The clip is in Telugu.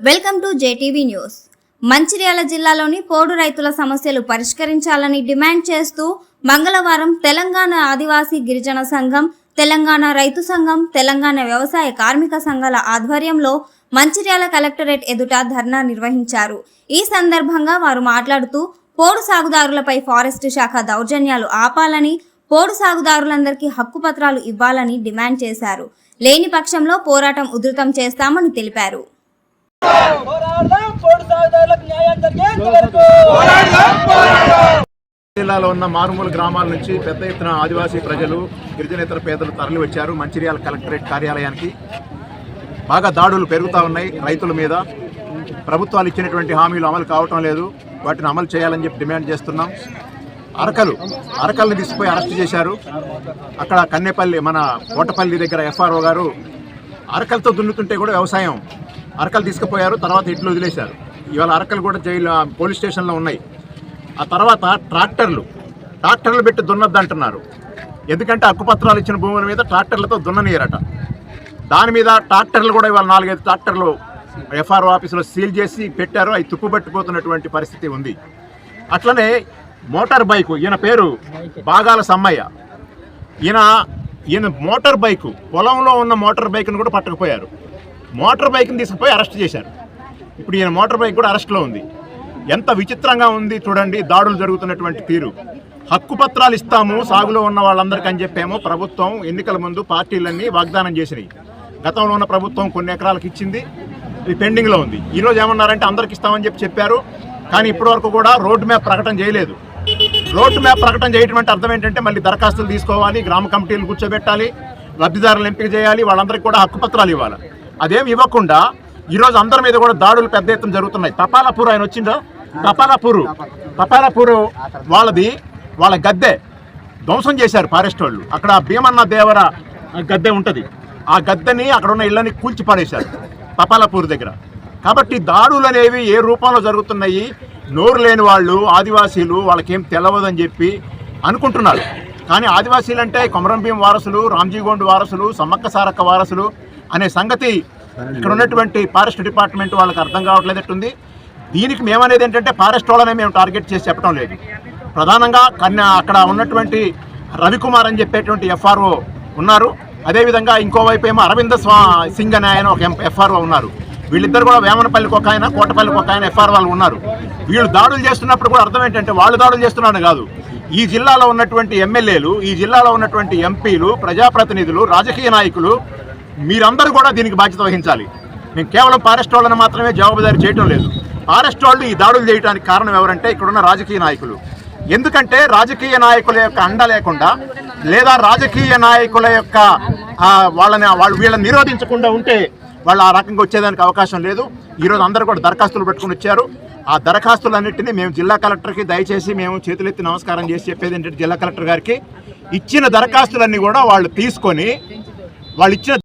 Welcome to JTV news. Mancherial జిల్లాలోని పోడు రైతుల సమస్యలు పరిష్కరించాలని డిమాండ్ చేస్తూ మంగళవారం తెలంగాణ ఆదివాసీ గిరిజన సంఘం, తెలంగాణ రైతు సంఘం, తెలంగాణ వ్యవసాయ కార్మిక సంఘాల ఆధ్వర్యంలో మంచిర్యాల కలెక్టరేట్ ఎదుట ధర్నా నిర్వహించారు. ఈ సందర్భంగా వారు మాట్లాడుతూ పోడు సాగుదారులపై ఫారెస్ట్ శాఖ దౌర్జన్యాలు ఆపాలని, పోడు సాగుదారులందరికీ హక్కు పత్రాలు ఇవ్వాలని డిమాండ్ చేశారు. లేని పక్షంలో పోరాటం ఉధృతం చేస్తామని తెలిపారు. జిల్లాలో ఉన్న మారుమూల గ్రామాల నుంచి పెద్ద ఎత్తున ఆదివాసీ ప్రజలు, గిరిజనేతర పేదలు తరలి వచ్చారు మంచిర్యాల కలెక్టరేట్ కార్యాలయానికి. బాగా దాడులు పెరుగుతూ ఉన్నాయి రైతుల మీద. ప్రభుత్వాలు ఇచ్చినటువంటి హామీలు అమలు కావటం లేదు, వాటిని అమలు చేయాలని చెప్పి డిమాండ్ చేస్తున్నాం. అరకల్ని తీసుకుపోయి అరెస్ట్ చేశారు. అక్కడ కన్నేపల్లి, మన కోటపల్లి దగ్గర ఎఫ్ఆర్ఓ గారు అరకలతో దున్నుతుంటే కూడా వ్యవసాయం అరకలు తీసుకుపోయారు, తర్వాత ఇట్లు వదిలేశారు. ఇవాళ అరకలు కూడా జైలు, పోలీస్ స్టేషన్లో ఉన్నాయి. ఆ తర్వాత ట్రాక్టర్లు పెట్టి దున్నద్దు అంటున్నారు. ఎందుకంటే హక్కుపత్రాలు ఇచ్చిన భూముల మీద ట్రాక్టర్లతో దున్ననీయరట. దాని మీద ట్రాక్టర్లు కూడా ఇవాళ 4-5 ట్రాక్టర్లు ఎఫ్ఆర్ఓ ఆఫీసులో సీల్ చేసి పెట్టారు. అవి తుప్పుపట్టిపోతున్నటువంటి పరిస్థితి ఉంది. అట్లనే మోటార్ బైకు, ఈయన పేరు బాగాల సమ్మయ్య. ఈయన మోటార్ బైకు, పొలంలో ఉన్న మోటార్ బైక్ను కూడా పట్టకపోయారు. మోటార్ బైక్ని తీసుకుపోయి అరెస్ట్ చేశారు. ఇప్పుడు ఈయన మోటార్ బైక్ కూడా అరెస్ట్లో ఉంది. ఎంత విచిత్రంగా ఉంది చూడండి దాడులు జరుగుతున్నటువంటి తీరు. హక్కు పత్రాలు ఇస్తాము సాగులో ఉన్న వాళ్ళందరికీ అని చెప్పేమో ప్రభుత్వం ఎన్నికల ముందు పార్టీలన్నీ వాగ్దానం చేసినాయి. గతంలో ఉన్న ప్రభుత్వం కొన్ని ఎకరాలకు ఇచ్చింది, ఇది పెండింగ్లో ఉంది. ఈరోజు ఏమన్నారంటే అందరికి ఇస్తామని చెప్పారు, కానీ ఇప్పటివరకు కూడా రోడ్ మ్యాప్ ప్రకటన చేయలేదు. రోడ్ మ్యాప్ ప్రకటన చేయడం అంటే అర్థం ఏంటంటే మళ్ళీ దరఖాస్తులు తీసుకోవాలి, గ్రామ కమిటీలు కూర్చోబెట్టాలి, లబ్ధిదారులు ఎంపిక చేయాలి, వాళ్ళందరికీ కూడా హక్కు పత్రాలు ఇవ్వాలి. అదేం ఇవ్వకుండా ఈరోజు అందరి మీద కూడా దాడులు పెద్ద ఎత్తున జరుగుతున్నాయి. తపాలాపూర్ ఆయన వచ్చిందా? తపాలాపూరు వాళ్ళ గద్దె ధ్వంసం చేశారు ఫారెస్ట్ వాళ్ళు. అక్కడ భీమన్న దేవర గద్దె ఉంటుంది, ఆ గద్దెని అక్కడ ఉన్న ఇళ్ళని కూల్చి పడేశారు తపాలాపూర్ దగ్గర. కాబట్టి దాడులు అనేవి ఏ రూపంలో జరుగుతున్నాయి, నోరు లేని వాళ్ళు ఆదివాసీలు వాళ్ళకేం తెలవదని చెప్పి అనుకుంటున్నారు. కానీ ఆదివాసీలు అంటే కొమరం భీం వారసులు, రామ్జీగోండ్ వారసులు, సమ్మక్క సారక్క వారసులు అనే సంగతి ఇక్కడ ఉన్నటువంటి ఫారెస్ట్ డిపార్ట్మెంట్ వాళ్ళకి అర్థం కావట్లేదట్టుంది. దీనికి మేమనేది ఏంటంటే ఫారెస్ట్ వాళ్ళనే మేము టార్గెట్ చేసి చెప్పడం లేదు. ప్రధానంగా అక్కడ ఉన్నటువంటి రవికుమార్ అని చెప్పేటువంటి ఎఫ్ఆర్ఓ ఉన్నారు. అదేవిధంగా ఇంకోవైపు ఏమో అరవింద సింగ్ అనే ఆయన ఒక ఎఫ్ఆర్ఓ ఉన్నారు. వీళ్ళిద్దరు కూడా వేమనపల్లికి ఒక ఆయన, కోటపల్లికి ఒక ఆయన ఎఫ్ఆర్ఓలు ఉన్నారు. వీళ్ళు దాడులు చేస్తున్నప్పుడు కూడా అర్థం ఏంటంటే వాళ్ళు దాడులు చేస్తున్నారని కాదు, ఈ జిల్లాలో ఉన్నటువంటి ఎమ్మెల్యేలు, ఈ జిల్లాలో ఉన్నటువంటి ఎంపీలు, ప్రజాప్రతినిధులు, రాజకీయ నాయకులు మీరందరూ కూడా దీనికి బాధ్యత వహించాలి. మేము కేవలం ఫారెస్ట్ వాళ్ళని మాత్రమే జవాబుదారీ చేయటం లేదు. ఫారెస్ట్ వాళ్ళు ఈ దాడులు చేయడానికి కారణం ఎవరంటే ఇక్కడున్న రాజకీయ నాయకులు. ఎందుకంటే రాజకీయ నాయకుల యొక్క అండ లేకుండా, లేదా రాజకీయ నాయకుల యొక్క వీళ్ళని నిరోధించకుండా ఉంటే వాళ్ళు ఆ రకంగా వచ్చేదానికి అవకాశం లేదు. ఈరోజు అందరూ కూడా దరఖాస్తులు పెట్టుకుని వచ్చారు. ఆ దరఖాస్తులన్నింటినీ మేము జిల్లా కలెక్టర్కి దయచేసి మేము చేతులెత్తి నమస్కారం చేసి చెప్పేది ఏంటంటే, జిల్లా కలెక్టర్ గారికి ఇచ్చిన దరఖాస్తులన్నీ కూడా వాళ్ళు తీసుకొని వాళ్ళు ఇచ్చిన